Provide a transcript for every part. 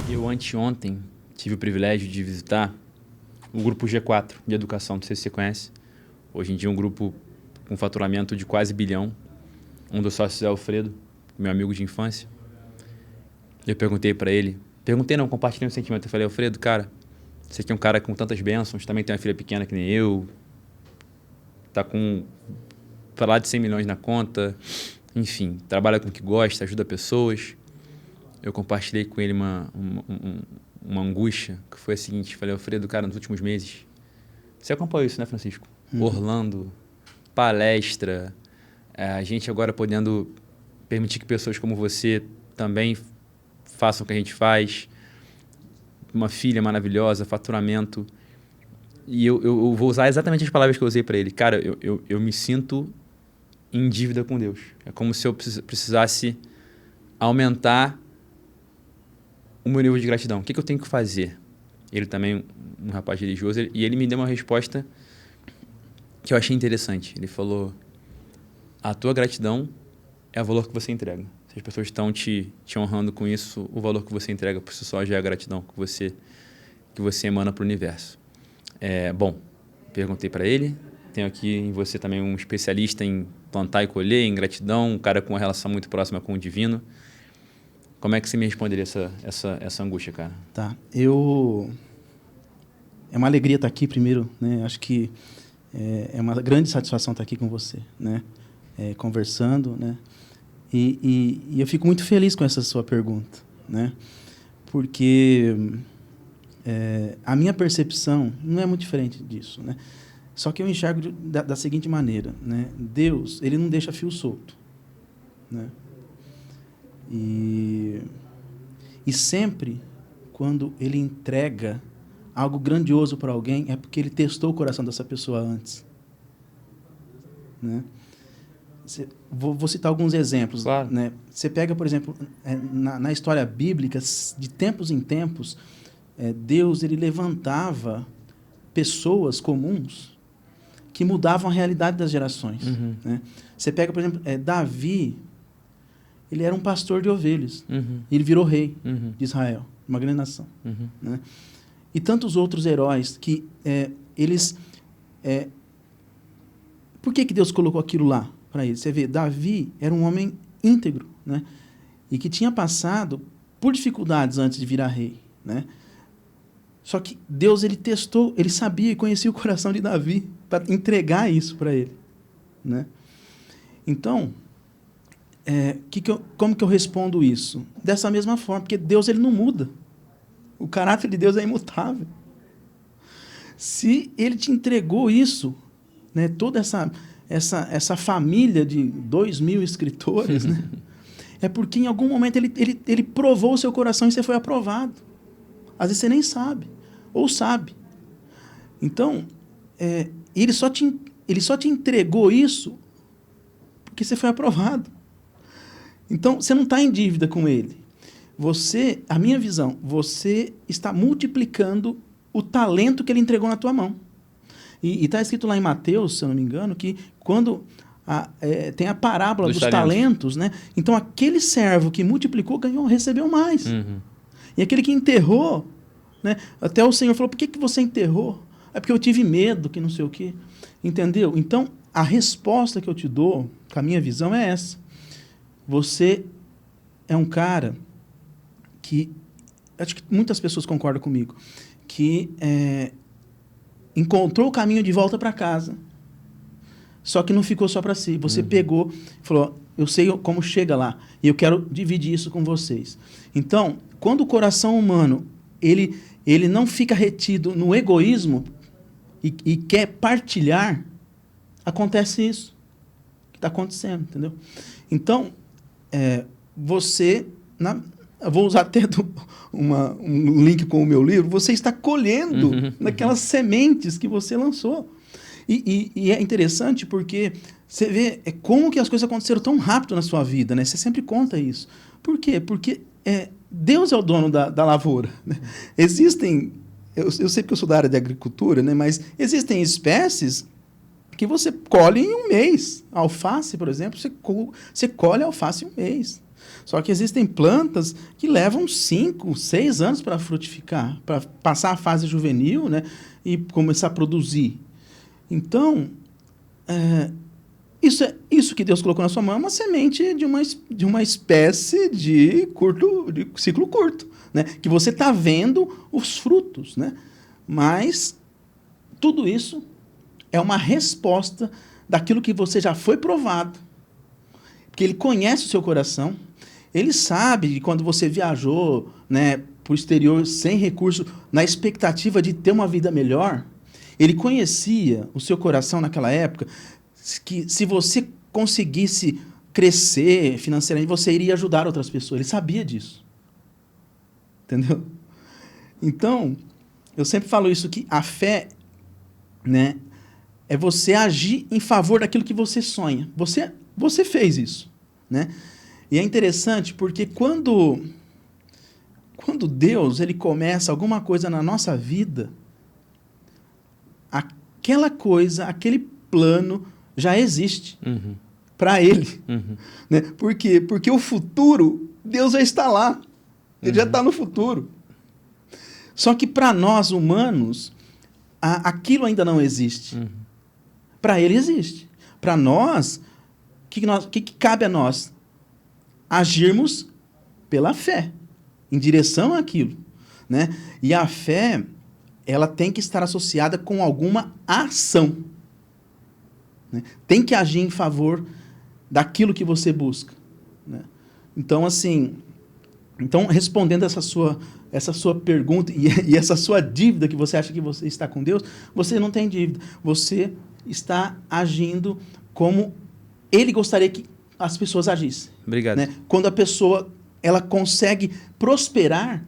Eu anteontem tive o privilégio de visitar o grupo G4 de educação, não sei se você conhece. Hoje em dia é um grupo com faturamento de quase bilhão. Um dos sócios é o Alfredo, meu amigo de infância. Eu perguntei para ele, compartilhei um sentimento. Eu falei, Alfredo, cara, você aqui é um cara com tantas bênçãos, também tem uma filha pequena que nem eu, tá com falar de 100 milhões na conta, enfim, trabalha com o que gosta, ajuda pessoas. Eu compartilhei com ele uma angústia, que foi a seguinte, falei, Alfredo, cara, nos últimos meses, você acompanhou isso, né, Francisco? Orlando, palestra, a gente agora podendo permitir que pessoas como você também façam o que a gente faz, uma filha maravilhosa, faturamento. E eu vou usar exatamente as palavras que eu usei para ele. Cara, eu me sinto em dívida com Deus. É como se eu precisasse aumentar o meu nível de gratidão. O que eu tenho que fazer? Ele também, um rapaz religioso, e ele me deu uma resposta que eu achei interessante. Ele falou, a tua gratidão é o valor que você entrega. Se as pessoas estão te honrando com isso, o valor que você entrega por si só já é a gratidão que você emana para o universo. Bom, perguntei para ele. Tenho aqui em você também um especialista em plantar e colher, em gratidão, um cara com uma relação muito próxima com o divino. Como é que você me responderia essa angústia, cara? Tá. É uma alegria estar aqui primeiro, né? Acho que é uma grande satisfação estar aqui com você, né? Conversando, né? E eu fico muito feliz com essa sua pergunta, né? Porque a minha percepção não é muito diferente disso, né? Só que eu enxergo da seguinte maneira, né? Deus, ele não deixa fio solto, né? E sempre, quando ele entrega algo grandioso para alguém, é porque ele testou o coração dessa pessoa antes, né? Vou citar alguns exemplos. Claro. Né? Você pega, por exemplo, na história bíblica, de tempos em tempos, Deus ele levantava pessoas comuns que mudavam a realidade das gerações. Uhum. Né? Você pega, por exemplo, Davi, ele era um pastor de ovelhas. Uhum. Ele virou rei de Israel, uma grande nação. Uhum. Né? E tantos outros heróis que eles... Por que Deus colocou aquilo lá para eles? Você vê, Davi era um homem íntegro, né? E que tinha passado por dificuldades antes de virar rei, né? Só que Deus, ele testou, ele sabia e conhecia o coração de Davi para entregar isso para ele, né? Então, como que eu respondo isso? Dessa mesma forma, porque Deus ele não muda. O caráter de Deus é imutável. Se ele te entregou isso, né, toda essa família de 2.000 escritores, né, é porque em algum momento ele provou o seu coração e você foi aprovado. Às vezes você nem sabe, ou sabe. Então, ele só te entregou isso porque você foi aprovado. Então, você não está em dívida com ele. A minha visão, você está multiplicando o talento que ele entregou na tua mão. E está escrito lá em Mateus, se eu não me engano, que quando tem a parábola dos talentos, né? Então, aquele servo que multiplicou, recebeu mais. Uhum. E aquele que enterrou, né? Até o Senhor falou, por que você enterrou? É porque eu tive medo, que não sei o quê. Entendeu? Então, a resposta que eu te dou, com a minha visão, é essa. Você é um cara que, acho que muitas pessoas concordam comigo, que encontrou o caminho de volta para casa, só que não ficou só para si. Você pegou e falou, eu sei como chega lá, e eu quero dividir isso com vocês. Então, quando o coração humano ele não fica retido no egoísmo e quer partilhar, acontece isso que está acontecendo, entendeu? Então, você... Eu vou usar até um link com o meu livro. Você está colhendo naquelas sementes que você lançou. E é interessante porque você vê como que as coisas aconteceram tão rápido na sua vida, né? Você sempre conta isso. Por quê? Porque Deus é o dono da lavoura. Né? Existem... Eu sei porque eu sou da área de agricultura, né? Mas existem espécies que você colhe em um mês. A alface, por exemplo, você colhe a alface em um mês. Só que existem plantas que levam 5, 6 anos para frutificar, para passar a fase juvenil, né, e começar a produzir. Então, isso que Deus colocou na sua mão é uma semente de uma espécie de ciclo curto, né, que você está vendo os frutos, né, mas tudo isso é uma resposta daquilo que você já foi provado, porque Ele conhece o seu coração. Ele sabe que quando você viajou, né, para o exterior sem recurso, na expectativa de ter uma vida melhor, Ele conhecia o seu coração naquela época, que se você conseguisse crescer financeiramente, você iria ajudar outras pessoas. Ele sabia disso. Entendeu? Então, eu sempre falo isso, que a fé, né, é você agir em favor daquilo que você sonha. Você fez isso, né? E é interessante porque quando Deus ele começa alguma coisa na nossa vida, aquela coisa, aquele plano já existe para Ele. Né? Por quê? Porque o futuro, Deus já está lá. Ele já está no futuro. Só que para nós humanos, aquilo ainda não existe. Para Ele existe. Para nós, o que cabe a nós? Agirmos pela fé, em direção àquilo, né? E a fé, ela tem que estar associada com alguma ação, né? Tem que agir em favor daquilo que você busca, né? Então, assim, respondendo essa sua pergunta e essa sua dívida que você acha que você está com Deus, você não tem dívida. Você está agindo como Ele gostaria que as pessoas agissem. Obrigado. Né? Quando a pessoa ela consegue prosperar,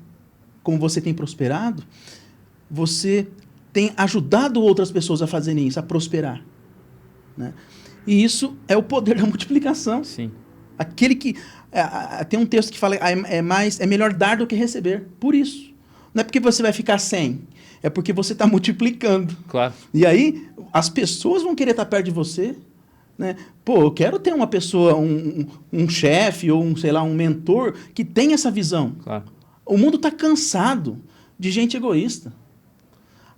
como você tem prosperado, você tem ajudado outras pessoas a fazerem isso, a prosperar. Né? E isso é o poder da multiplicação. Sim. Aquele que... tem um texto que fala é melhor dar do que receber. Por isso. Não é porque você vai ficar sem, é porque você está multiplicando. Claro. E aí, as pessoas vão querer estar perto de você. Né? Pô, eu quero ter uma pessoa, um chefe ou um mentor que tenha essa visão. Claro. O mundo está cansado de gente egoísta.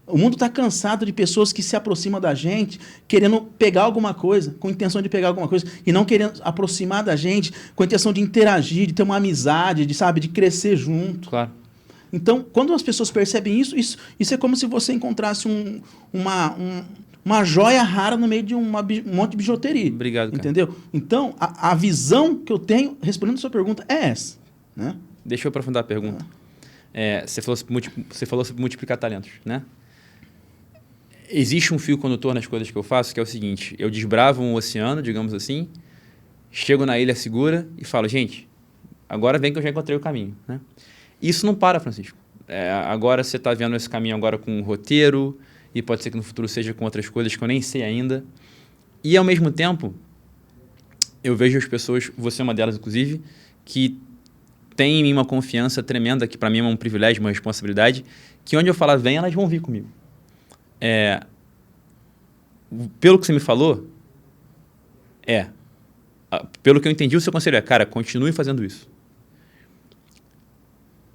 O mundo está cansado de pessoas que se aproximam da gente querendo pegar alguma coisa, com intenção de pegar alguma coisa, e não querendo aproximar da gente com a intenção de interagir, de ter uma amizade, de crescer junto. Claro. Então, quando as pessoas percebem isso é como se você encontrasse uma joia rara no meio de um monte de bijuteria. Obrigado, cara. Entendeu? Então, a visão que eu tenho, respondendo a sua pergunta, é essa. Né? Deixa eu aprofundar a pergunta. Você falou sobre multiplicar talentos, né? Existe um fio condutor nas coisas que eu faço, que é o seguinte: eu desbravo um oceano, digamos assim, chego na ilha segura e falo, gente, agora vem que eu já encontrei o caminho. Né? Isso não para, Francisco. Agora você está vendo esse caminho agora com um roteiro, e pode ser que no futuro seja com outras coisas que eu nem sei ainda. E, ao mesmo tempo, eu vejo as pessoas, você é uma delas, inclusive, que tem em mim uma confiança tremenda, que para mim é um privilégio, uma responsabilidade, que onde eu falar vem, elas vão vir comigo. Pelo que você me falou, pelo que eu entendi, o seu conselho cara, continue fazendo isso.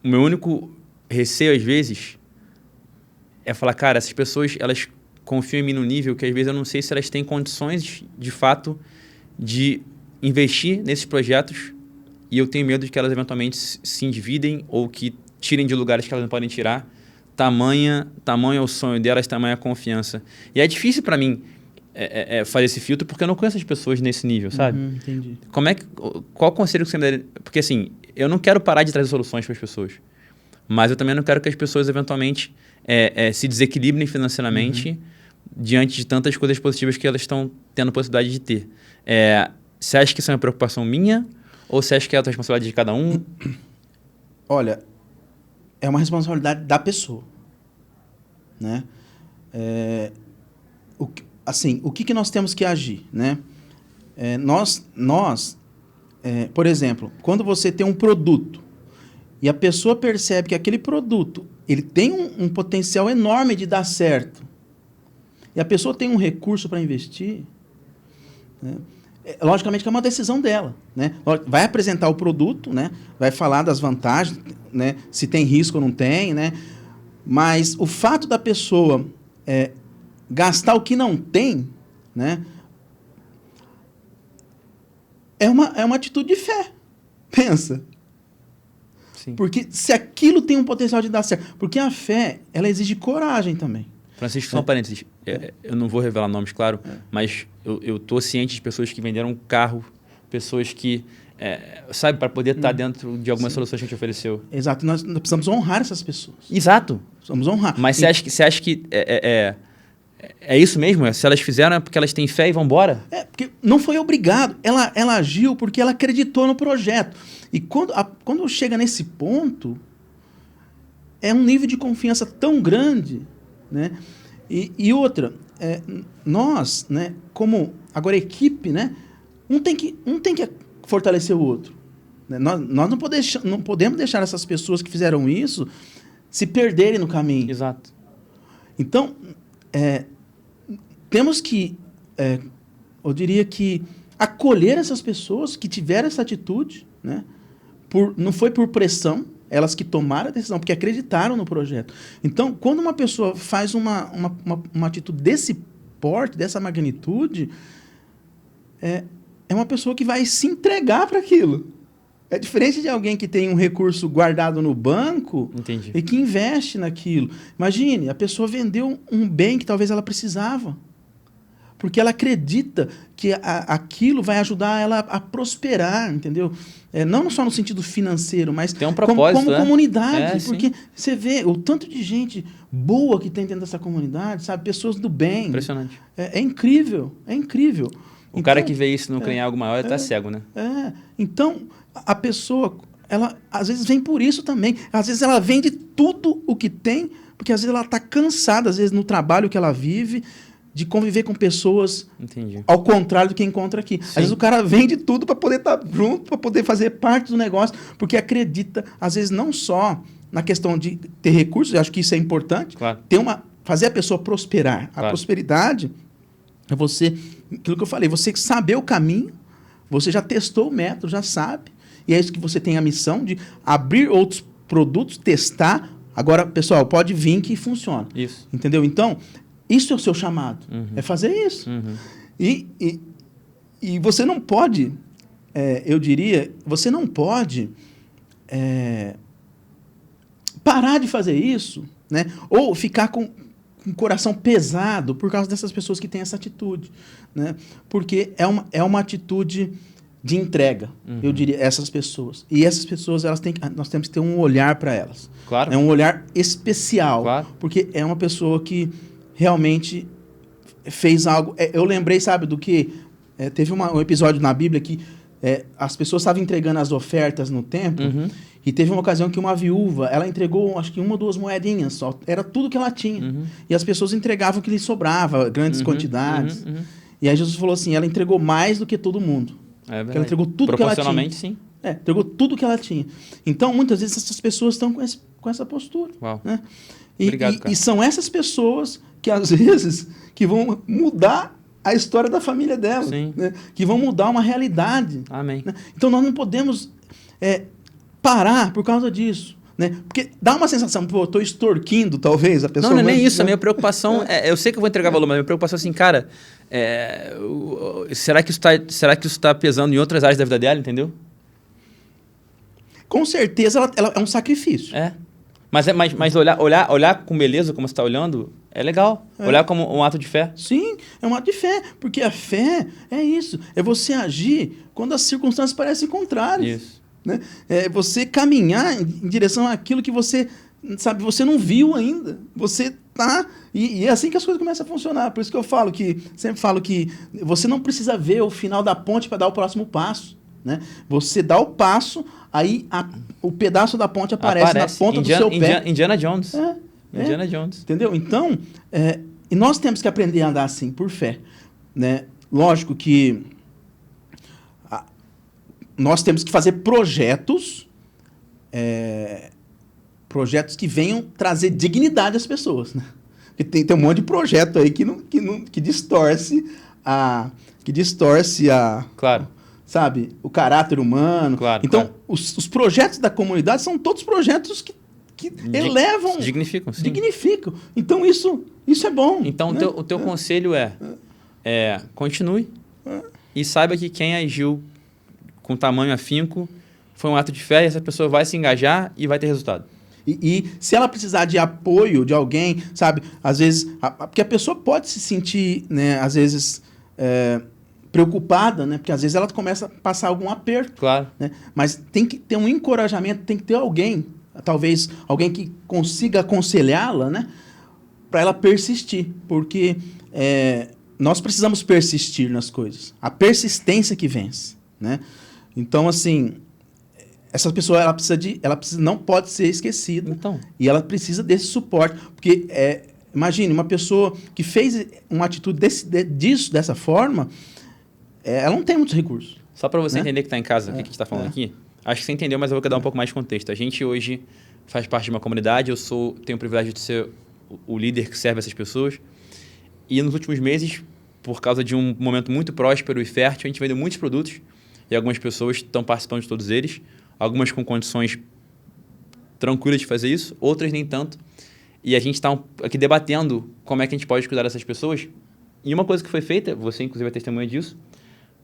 O meu único receio, às vezes, é falar, cara, essas pessoas, elas confiam em mim no nível que, às vezes, eu não sei se elas têm condições, de fato, de investir nesses projetos, e eu tenho medo de que elas, eventualmente, se endividem ou que tirem de lugares que elas não podem tirar. Tamanho é o sonho delas, tamanha a confiança. E é difícil para mim fazer esse filtro, porque eu não conheço as pessoas nesse nível, sabe? Entendi. Qual conselho que você me daria? Porque, assim, eu não quero parar de trazer soluções para as pessoas, mas eu também não quero que as pessoas, eventualmente, se desequilibrem financeiramente diante de tantas coisas positivas que elas estão tendo possibilidade de ter. Você acha que isso é uma preocupação minha? Ou você acha que é a responsabilidade de cada um? Olha, é uma responsabilidade da pessoa. Né? O que nós temos que agir? Né? Por exemplo, quando você tem um produto e a pessoa percebe que aquele produto ele tem um potencial enorme de dar certo, e a pessoa tem um recurso para investir, né? logicamente que é uma decisão dela, né? Vai apresentar o produto, né? Vai falar das vantagens, né? Se tem risco ou não tem, né? Mas o fato da pessoa gastar o que não tem, né? É uma atitude de fé. Pensa. Sim. Porque se aquilo tem um potencial de dar certo. Porque a fé, ela exige coragem também. Francisco, só um parênteses. Eu não vou revelar nomes, claro, mas eu tô ciente de pessoas que venderam um carro, pessoas que, sabe, para poder estar dentro de algumas soluções que a gente ofereceu. Exato. Nós precisamos honrar essas pessoas. Exato. Precisamos honrar. Mas você acha que é isso mesmo? Se elas fizeram é porque elas têm fé e vão embora? Porque não foi obrigado. Ela agiu porque ela acreditou no projeto. E quando chega nesse ponto, é um nível de confiança tão grande, né? E outra, nós, né, como agora a equipe, né, um tem que fortalecer o outro. Né? Nós não podemos deixar essas pessoas que fizeram isso se perderem no caminho. Exato. Então, temos que, eu diria que, acolher essas pessoas que tiveram essa atitude, né? Não foi por pressão, elas que tomaram a decisão, porque acreditaram no projeto. Então, quando uma pessoa faz uma atitude desse porte, dessa magnitude, é uma pessoa que vai se entregar para aquilo. É diferente de alguém que tem um recurso guardado no banco. Entendi. E que investe naquilo. Imagine, a pessoa vendeu um bem que talvez ela precisava. Porque ela acredita que aquilo vai ajudar ela a prosperar, entendeu? Não só no sentido financeiro, mas tem um propósito, como comunidade. Porque sim. você vê o tanto de gente boa que tem dentro dessa comunidade, sabe? Pessoas do bem. Impressionante. É incrível, é incrível. O cara que vê isso e não crê em algo maior está cego, né? Então, a pessoa, ela às vezes vem por isso também. Às vezes ela vende tudo o que tem, porque às vezes ela está cansada, às vezes no trabalho que ela vive, de conviver com pessoas ao contrário do que encontra aqui. Sim. Às vezes o cara vende tudo para poder estar junto, para poder fazer parte do negócio, porque acredita, às vezes, não só na questão de ter recursos, eu acho que isso é importante, claro. Fazer a pessoa prosperar. Claro. A prosperidade é você, aquilo que eu falei, você saber o caminho, você já testou o método, já sabe, e é isso que você tem a missão de abrir outros produtos, testar. Agora, pessoal, pode vir que funciona. Isso. Entendeu? Então, isso é o seu chamado. É fazer isso. E você não pode, eu diria, você não pode parar de fazer isso, né? Ou ficar com o coração pesado por causa dessas pessoas que têm essa atitude, né? Porque é uma atitude de entrega, eu diria, essas pessoas. E essas pessoas, nós temos que ter um olhar para elas. Claro. É um olhar especial. Claro. Porque é uma pessoa que realmente fez algo. Eu lembrei, sabe, do que? Teve um episódio na Bíblia que as pessoas estavam entregando as ofertas no templo, e teve uma ocasião que uma viúva, ela entregou, acho que 1 ou 2 moedinhas só, era tudo que ela tinha. E as pessoas entregavam o que lhe sobrava, grandes quantidades. E aí Jesus falou assim, ela entregou mais do que todo mundo. Ela entregou tudo que ela tinha. Proporcionalmente, sim. Entregou tudo que ela tinha. Então, muitas vezes, essas pessoas estão com essa postura. Uau. Né? Obrigado, cara. E são essas pessoas que, às vezes, que vão mudar a história da família dela. Né? Que vão mudar uma realidade. Amém. Né? Então, nós não podemos parar por causa disso. Né? Porque dá uma sensação, pô, eu estou extorquindo, talvez, a pessoa... Não é nem isso. A minha preocupação... eu sei que eu vou entregar valor, mas a minha preocupação é assim, cara... será que isso está pesando em outras áreas da vida dela, entendeu? Com certeza, ela é um sacrifício. Mas olhar com beleza, como você está olhando, é legal. Olhar como um ato de fé. Sim, é um ato de fé. Porque a fé é isso. É você agir quando as circunstâncias parecem contrárias. Isso. Né? É você caminhar em direção àquilo que você, sabe, você não viu ainda. Você tá... E é assim que as coisas começam a funcionar. Por isso que eu sempre falo que você não precisa ver o final da ponte para dar o próximo passo. Né? Você dá o passo, aí o pedaço da ponte aparece na ponta do seu pé. Indiana Jones. Indiana Jones. Entendeu? Então, e nós temos que aprender a andar assim, por fé. Né? Lógico que nós temos que fazer projetos que venham trazer dignidade às pessoas. Né? Porque tem um monte de projeto aí que distorce que distorce Claro. sabe, o caráter humano. Claro, então, claro. Os projetos da comunidade são todos projetos que elevam... Dignificam, sim. Dignificam. Então, isso é bom. Então, né? o teu conselho continue e saiba que quem agiu com tamanho afinco foi um ato de fé e essa pessoa vai se engajar e vai ter resultado. E se ela precisar de apoio de alguém, sabe? Às vezes... porque a pessoa pode se sentir, né? Às vezes... preocupada, né? Porque às vezes ela começa a passar algum aperto. Claro. Né? Mas tem que ter um encorajamento, tem que ter alguém, talvez alguém que consiga aconselhá-la, né? Para ela persistir. Porque nós precisamos persistir nas coisas. A persistência que vence, né? Então, assim, essa pessoa não pode ser esquecida. Então. E ela precisa desse suporte. Porque, imagine, uma pessoa que fez uma atitude dessa forma, ela não tem muitos recursos. Só para você né? entender que está em casa, o que a gente está falando aqui, acho que você entendeu, mas eu vou dar um pouco mais de contexto. A gente hoje faz parte de uma comunidade, tenho o privilégio de ser o líder que serve essas pessoas. E nos últimos meses, por causa de um momento muito próspero e fértil, a gente vendeu muitos produtos e algumas pessoas estão participando de todos eles, algumas com condições tranquilas de fazer isso, outras nem tanto. E a gente está aqui debatendo como é que a gente pode cuidar dessas pessoas. E uma coisa que foi feita, você inclusive é testemunha disso,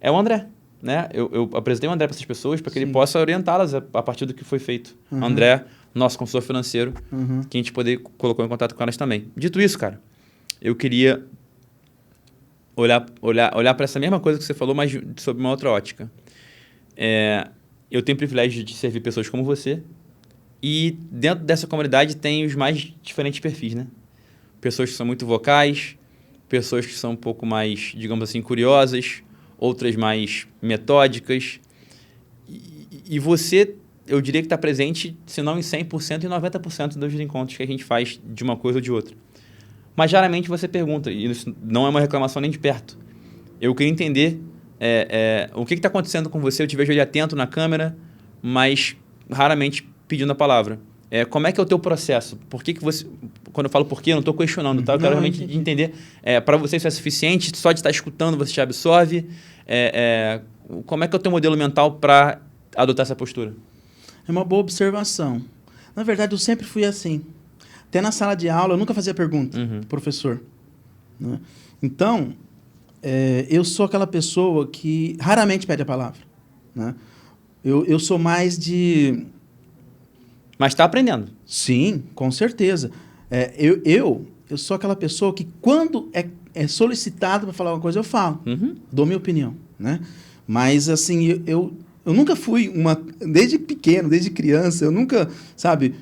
é o André. Né? Eu apresentei o André para essas pessoas para que ele possa orientá-las a partir do que foi feito. André, nosso consultor financeiro, que a gente colocou em contato com elas também. Dito isso, cara, eu queria olhar para essa mesma coisa que você falou, mas sob uma outra ótica. Eu tenho o privilégio de servir pessoas como você e dentro dessa comunidade tem os mais diferentes perfis, né? Pessoas que são muito vocais, pessoas que são um pouco mais, digamos assim, curiosas, outras mais metódicas. E você, eu diria que está presente, se não em 100%, em 90% dos encontros que a gente faz de uma coisa ou de outra. Mas, raramente, você pergunta, e isso não é uma reclamação nem de perto. Eu queria entender o que está acontecendo com você. Eu te vejo ali atento na câmera, mas raramente pedindo a palavra. Como é que é o teu processo? Por que você... Quando eu falo por quê, eu não estou questionando, tá? Eu quero realmente entender. Para você isso é suficiente? Só de estar escutando você te absorve? Como é que é o teu modelo mental para adotar essa postura? É uma boa observação. Na verdade, eu sempre fui assim. Até na sala de aula, eu nunca fazia pergunta pro professor. Né? Então, eu sou aquela pessoa que raramente pede a palavra. Né? Eu sou mais de... Mas está aprendendo. Sim, com certeza. Eu sou aquela pessoa que, quando é solicitado para falar uma coisa, eu falo. Dou minha opinião. Né? Mas, assim, eu nunca fui desde pequeno, desde criança, eu nunca, sabe,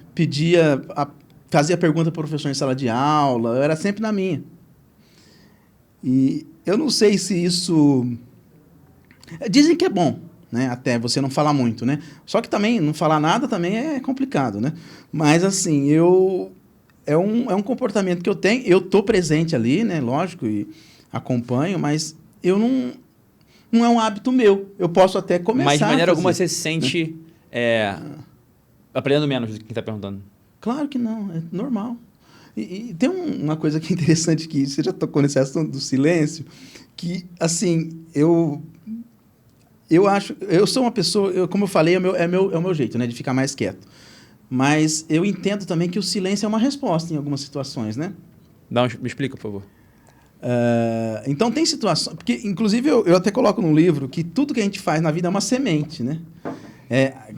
fazia pergunta para o professor em sala de aula, eu era sempre na minha. E eu não sei se isso... Dizem que é bom, né? Até você não falar muito, né? Só que também, não falar nada também é complicado, né? Mas, assim, é um comportamento que eu tenho, eu estou presente ali, né? Lógico, e acompanho, mas eu não é um hábito meu. Eu posso até começar. Mas de maneira alguma você se sente aprendendo menos do que quem está perguntando? Claro que não, é normal. E tem uma coisa que é interessante, que você já tocou nesse assunto do silêncio, que, assim, eu acho... Eu sou uma pessoa, como eu falei, é o meu jeito, né, de ficar mais quieto. Mas eu entendo também que o silêncio é uma resposta em algumas situações, né? Me explica, por favor. Então, tem situações... Porque, inclusive, eu até coloco no livro que tudo que a gente faz na vida é uma semente, né?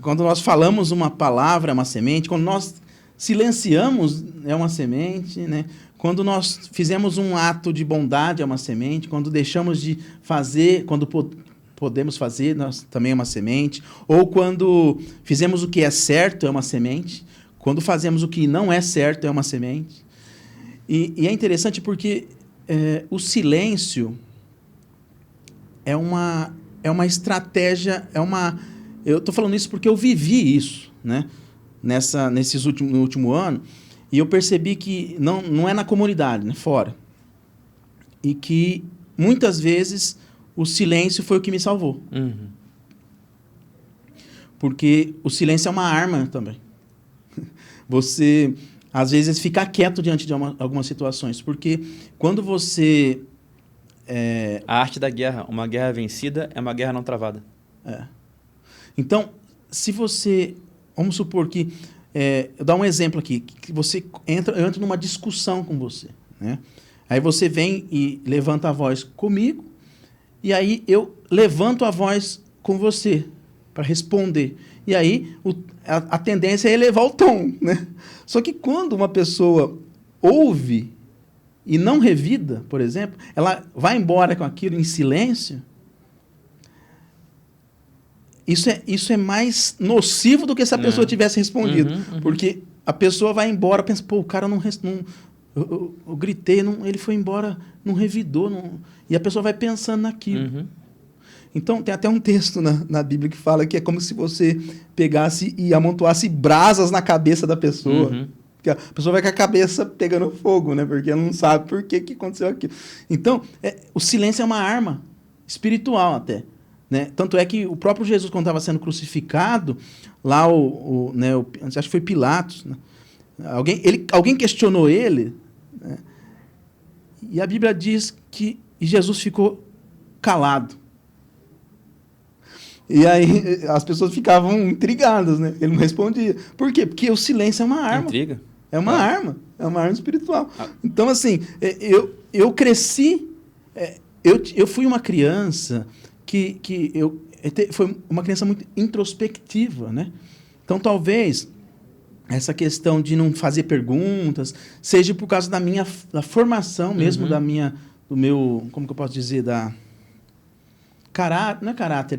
Quando nós falamos uma palavra, é uma semente. Quando nós silenciamos, é uma semente, né? Quando nós fizemos um ato de bondade, é uma semente. Quando deixamos de fazer, quando podemos fazer, nós, também é uma semente. Ou quando fizemos o que é certo, é uma semente. Quando fazemos o que não é certo, é uma semente. E é interessante porque o silêncio é uma estratégia, eu estou falando isso porque eu vivi isso, né? No último ano, e eu percebi que não é na comunidade, né? Fora. E que, muitas vezes, o silêncio foi o que me salvou. Porque o silêncio é uma arma também. Você, às vezes, fica quieto diante de algumas situações. Porque quando você A arte da guerra, uma guerra vencida é uma guerra não travada. Então, se você... Vamos supor que... eu dar um exemplo aqui. Que você eu entro numa discussão com você, né? Aí você vem e levanta a voz comigo, e aí eu levanto a voz com você para responder. E aí a tendência é elevar o tom, né? Só que quando uma pessoa ouve e não revida, por exemplo, ela vai embora com aquilo em silêncio, isso é mais nocivo do que se a pessoa tivesse respondido. Porque a pessoa vai embora, pensa, pô, o cara não eu gritei, ele foi embora, não revidou. E a pessoa vai pensando naquilo. Então, tem até um texto na Bíblia que fala que é como se você pegasse e amontoasse brasas na cabeça da pessoa. Porque a pessoa vai com a cabeça pegando fogo, né? Porque ela não sabe por que aconteceu aquilo. Então, o silêncio é uma arma espiritual até. Né? Tanto é que o próprio Jesus, quando estava sendo crucificado, lá acho que foi Pilatos, né? Alguém questionou ele, né? E a Bíblia diz que Jesus ficou calado. E aí as pessoas ficavam intrigadas, né? Ele não respondia. Por quê? Porque o silêncio é uma arma. Intriga. É uma arma. É uma arma espiritual. Então, assim, eu cresci... Eu fui uma criança foi uma criança muito introspectiva, né? Então, talvez essa questão de não fazer perguntas seja por causa da formação mesmo, do meu, como que eu posso dizer, não é caráter,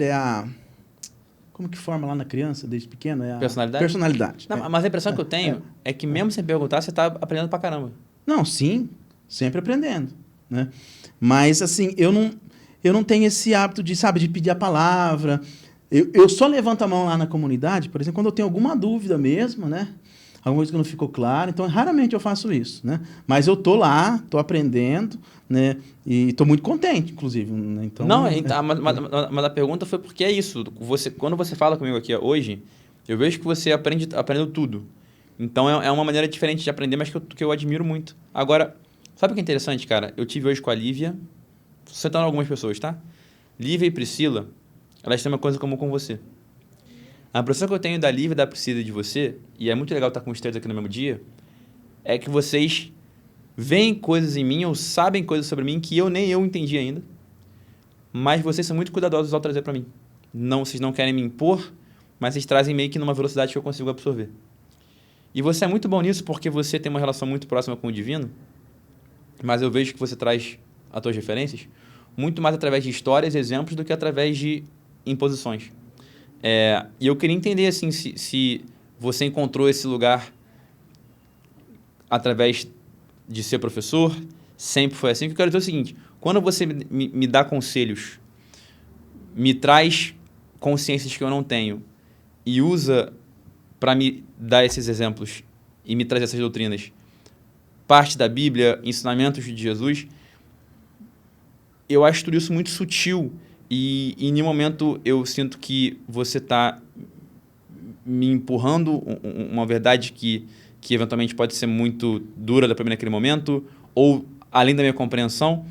como que forma lá na criança, desde pequeno? É a personalidade. Não, mas a impressão que eu tenho é que mesmo sem perguntar, você está aprendendo pra caramba. Não, sim, sempre aprendendo, né? Mas, assim, eu não tenho esse hábito de pedir a palavra. Eu só levanto a mão lá na comunidade, por exemplo, quando eu tenho alguma dúvida mesmo, né? Alguma coisa que não ficou claro. Então, raramente eu faço isso, né? Mas eu tô lá, tô aprendendo, né? E tô muito contente, inclusive. Né? Então, mas a pergunta foi porque é isso. Quando você fala comigo aqui hoje, eu vejo que você aprendeu tudo. Então, é uma maneira diferente de aprender, mas que eu admiro muito. Agora, sabe o que é interessante, cara? Eu tive hoje com a Lívia... Citando algumas pessoas, tá? Lívia e Priscila, elas têm uma coisa comum com você. A impressão que eu tenho da Lívia, da Priscila e de você, e é muito legal estar com os três aqui no mesmo dia, é que vocês veem coisas em mim ou sabem coisas sobre mim que nem eu entendi ainda, mas vocês são muito cuidadosos ao trazer para mim. Vocês não querem me impor, mas vocês trazem meio que numa velocidade que eu consigo absorver. E você é muito bom nisso porque você tem uma relação muito próxima com o divino, mas eu vejo que você traz as tuas referências muito mais através de histórias e exemplos do que através de imposições. E eu queria entender assim, se você encontrou esse lugar através de ser professor, sempre foi assim. Que eu quero dizer o seguinte, quando você me dá conselhos, me traz consciências que eu não tenho e usa para me dar esses exemplos e me trazer essas doutrinas, parte da Bíblia, ensinamentos de Jesus, eu acho tudo isso muito sutil e em nenhum momento eu sinto que você está me empurrando uma verdade que eventualmente pode ser muito dura para mim naquele momento ou além da minha compreensão.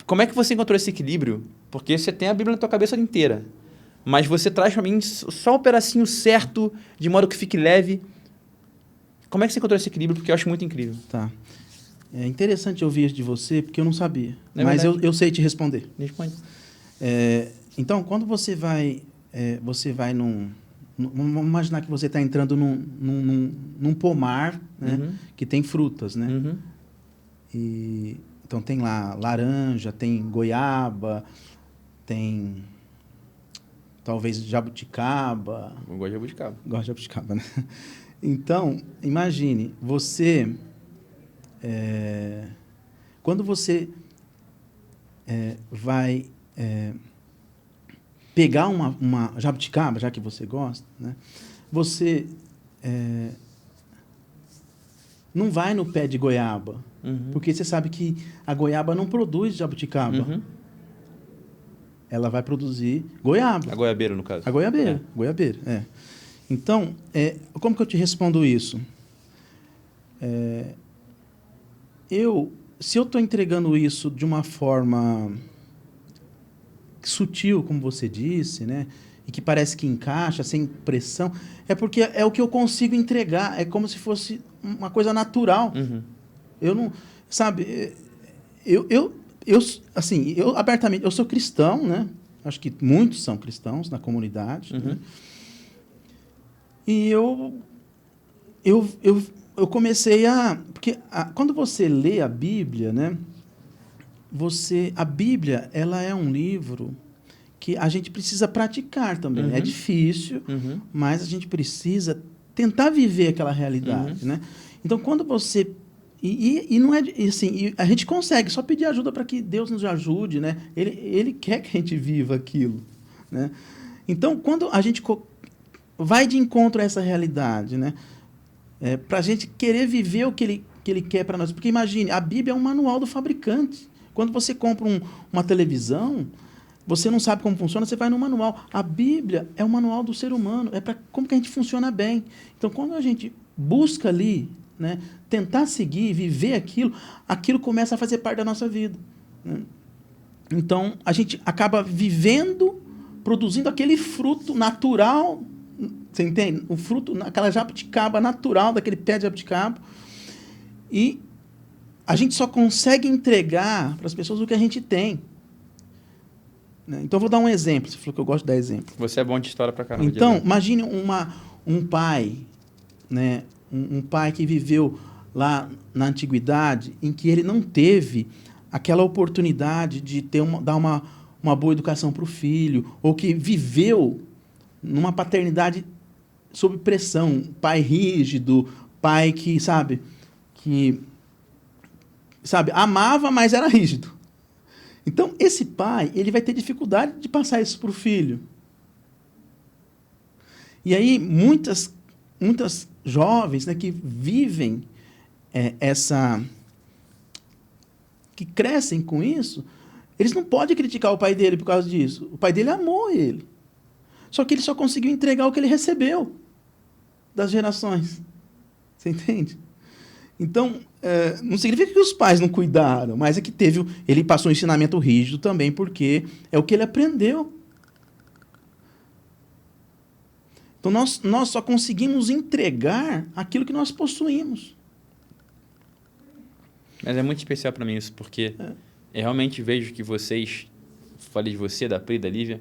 Como é que você encontrou esse equilíbrio? Porque você tem a Bíblia na tua cabeça inteira, mas você traz para mim só o pedacinho certo, de modo que fique leve. Como é que você encontrou esse equilíbrio? Porque eu acho muito incrível. Tá. É interessante ouvir isso de você, porque eu não sabia. Mas eu sei te responder. Responde. Então, quando você vai vamos imaginar que você está entrando num pomar, né, que tem frutas, né? Então, tem lá laranja, tem goiaba, tem talvez jabuticaba. Eu gosto de jabuticaba. Gosto de jabuticaba, né? Então, imagine, você... quando você vai pegar uma jabuticaba, já que você gosta, né, você não vai no pé de goiaba, porque você sabe que a goiaba não produz jabuticaba. Ela vai produzir goiaba. A goiabeira, no caso. A goiabeira, goiabeira, Então, como que eu te respondo isso? Eu se eu estou entregando isso de uma forma sutil, como você disse, né? E que parece que encaixa, sem pressão, é porque é o que eu consigo entregar. É como se fosse uma coisa natural. Uhum. Eu não... Sabe? Assim, eu abertamente... Eu sou cristão, né? Acho que muitos são cristãos na comunidade. Uhum. Né? E eu comecei a... Porque quando você lê a Bíblia, né? A Bíblia, ela é um livro que a gente precisa praticar também. Uhum. É difícil, Uhum. mas a gente precisa tentar viver aquela realidade, né? Então, quando você... E não é... Assim, a gente consegue só pedir ajuda para que Deus nos ajude, né? Ele quer que a gente viva aquilo, né? Então, quando a gente vai de encontro a essa realidade, né? Para a gente querer viver o que ele quer para nós. Porque, imagine, a Bíblia é um manual do fabricante. Quando você compra uma televisão, você não sabe como funciona, você vai no manual. A Bíblia é o manual do ser humano, é para como que a gente funciona bem. Então, quando a gente busca ali, né, tentar seguir, viver aquilo começa a fazer parte da nossa vida. Né? Então, a gente acaba vivendo, produzindo aquele fruto natural, você entende? O fruto, aquela jabuticaba natural daquele pé de jabuticaba. E a gente só consegue entregar para as pessoas o que a gente tem. Então, eu vou dar um exemplo. Você falou que eu gosto de dar exemplo. Você é bom de história pra caramba. Então, imagine um pai, né? Um pai que viveu lá na antiguidade, em que ele não teve aquela oportunidade de dar uma boa educação para o filho, ou que viveu numa paternidade sob pressão, pai rígido, pai que, amava, mas era rígido. Então, esse pai, ele vai ter dificuldade de passar isso para o filho. E aí, muitas jovens, né, que vivem que crescem com isso, eles não podem criticar o pai dele por causa disso. O pai dele amou ele. Só que ele só conseguiu entregar o que ele recebeu das gerações. Você entende? Então, não significa que os pais não cuidaram, mas é que ele passou um ensinamento rígido também, porque é o que ele aprendeu. Então, nós só conseguimos entregar aquilo que nós possuímos. Mas é muito especial para mim isso, porque eu realmente vejo que vocês, falei de você, da Pri, da Lívia,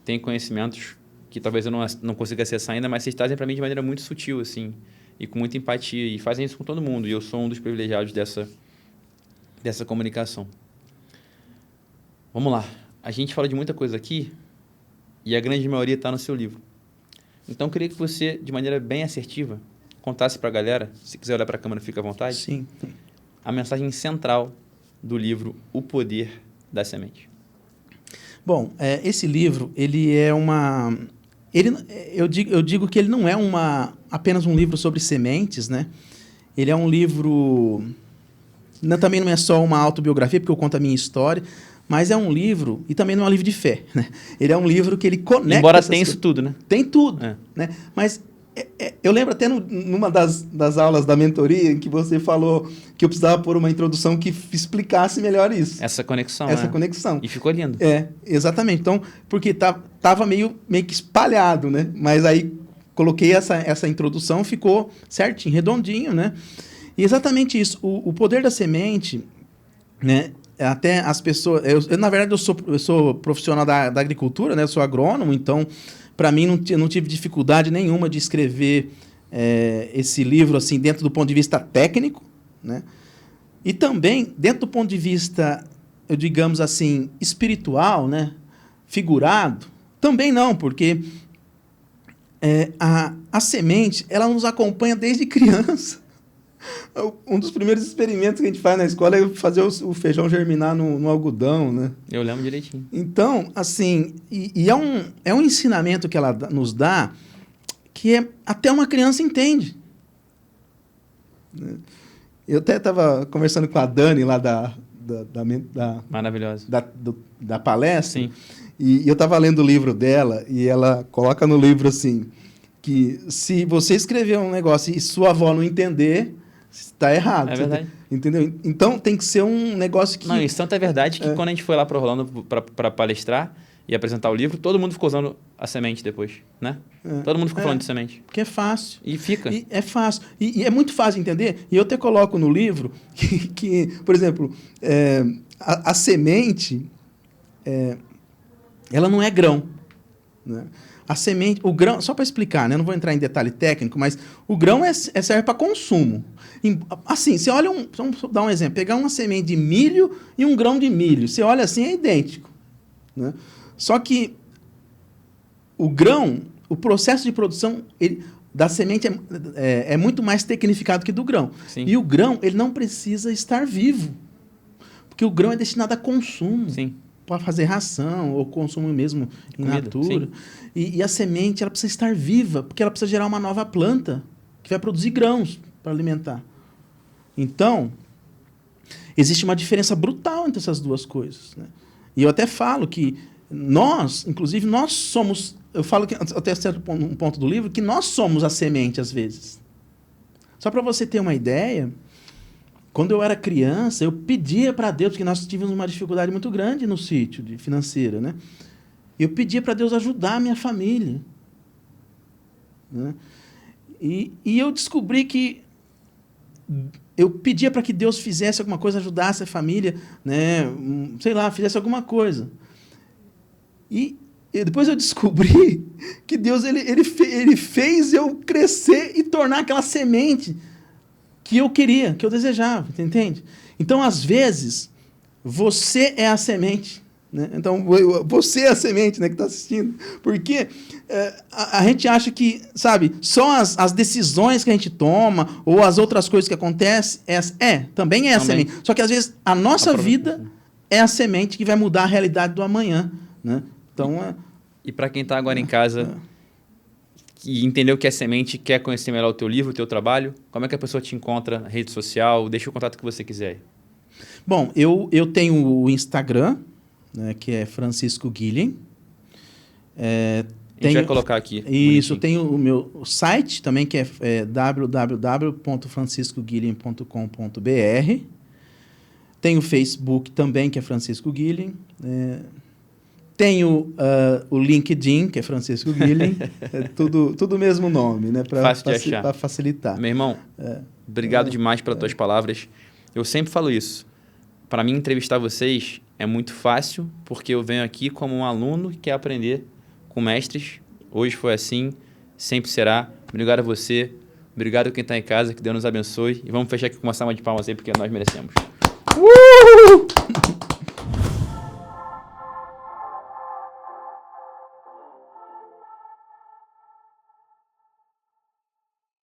têm conhecimentos que talvez eu não consiga acessar ainda, mas vocês trazem para mim de maneira muito sutil, assim, e com muita empatia, e fazem isso com todo mundo, e eu sou um dos privilegiados dessa comunicação. Vamos lá. A gente fala de muita coisa aqui, e a grande maioria está no seu livro. Então, eu queria que você, de maneira bem assertiva, contasse para a galera, se quiser olhar para a câmera, fica à vontade. Sim. A mensagem central do livro O Poder da Semente. Bom, esse livro, ele é eu digo que ele não é apenas um livro sobre sementes, né? Ele é um livro... também não é só uma autobiografia, porque eu conto a minha história, mas é um livro, e também não é um livro de fé, né? Ele é um livro que ele conecta... Embora tenha isso tudo, né? Tem tudo, né? Mas eu lembro até numa das aulas da mentoria em que você falou que eu precisava pôr uma introdução que explicasse melhor isso. Essa conexão, Essa conexão. E ficou lindo. Exatamente. Então, porque tava meio que espalhado, né? Mas aí coloquei essa introdução, ficou certinho, redondinho, né? E exatamente isso. O poder da semente, né? Até as pessoas... na verdade, eu sou profissional da agricultura, né? Eu sou agrônomo, então... Para mim, não tive dificuldade nenhuma de escrever esse livro assim, dentro do ponto de vista técnico, né? E também, dentro do ponto de vista, digamos assim, espiritual, né? Figurado, também não, porque a semente ela nos acompanha desde criança. Um dos primeiros experimentos que a gente faz na escola é fazer o feijão germinar no algodão, né? Eu lembro direitinho. Então, assim, é um ensinamento que ela nos dá que até uma criança entende. Eu até estava conversando com a Dani lá da Maravilhosa. Da palestra. Sim. E eu estava lendo o livro dela e ela coloca no livro assim, que se você escrever um negócio e sua avó não entender... Está errado. É verdade. Entendeu? Então tem que ser um negócio que... Não, isso tanto é verdade que quando a gente foi lá para Orlando para palestrar e apresentar o livro, todo mundo ficou usando a semente depois, né? Todo mundo ficou falando de semente. Porque é fácil. E fica. E é fácil. E é muito fácil entender. E eu até coloco no livro que por exemplo, a semente, ela não é grão. Né? A semente, o grão, só para explicar, né? Não vou entrar em detalhe técnico, mas o grão serve para consumo. Assim, você olha vamos dar um exemplo, pegar uma semente de milho e um grão de milho. Você olha assim, é idêntico. Né? Só que o grão, o processo de produção da semente é muito mais tecnificado que do grão. Sim. E o grão, ele não precisa estar vivo. Porque o grão é destinado a consumo. Sim. Para fazer ração ou consumo mesmo em Comida, natura. E a semente, ela precisa estar viva, porque ela precisa gerar uma nova planta que vai produzir grãos para alimentar. Então, existe uma diferença brutal entre essas duas coisas. Né? E eu até falo que inclusive, nós somos... Eu falo que, até certo ponto do livro, que nós somos a semente, às vezes. Só para você ter uma ideia... Quando eu era criança, eu pedia para Deus, porque nós tivemos uma dificuldade muito grande no sítio, financeira, né? Eu pedia para Deus ajudar a minha família. Né? E eu descobri que eu pedia para que Deus fizesse alguma coisa, ajudasse a família, né? Sei lá, fizesse alguma coisa. E depois eu descobri que Deus ele fez eu crescer e tornar aquela semente que eu queria, que eu desejava, entende? Então, às vezes, você é a semente. Né? Então, você é a semente, né, que está assistindo. Porque a gente acha que, sabe, só as decisões que a gente toma ou as outras coisas que acontecem, também é a semente. Só que, às vezes, a nossa vida é a semente que vai mudar a realidade do amanhã. Né? Então, E para quem está agora em casa... e entendeu que é semente, quer conhecer melhor o teu livro, o teu trabalho, como é que a pessoa te encontra na rede social? Deixa o contato que você quiser. Bom, eu tenho o Instagram, né, que é Francisco Guilhem. A gente vai colocar aqui. Isso, tem o meu site também, que é www.franciscoguilhem.com.br. Tem o Facebook também, que é Francisco Guilhem. Tenho o LinkedIn, que é Francisco Guilhem. Tudo o mesmo nome, né? Para facilitar. Meu irmão, obrigado demais pelas tuas palavras. Eu sempre falo isso. Para mim, entrevistar vocês é muito fácil, porque eu venho aqui como um aluno que quer aprender com mestres. Hoje foi assim, sempre será. Obrigado a você. Obrigado a quem está em casa. Que Deus nos abençoe. E vamos fechar aqui com uma salva de palmas aí, porque nós merecemos.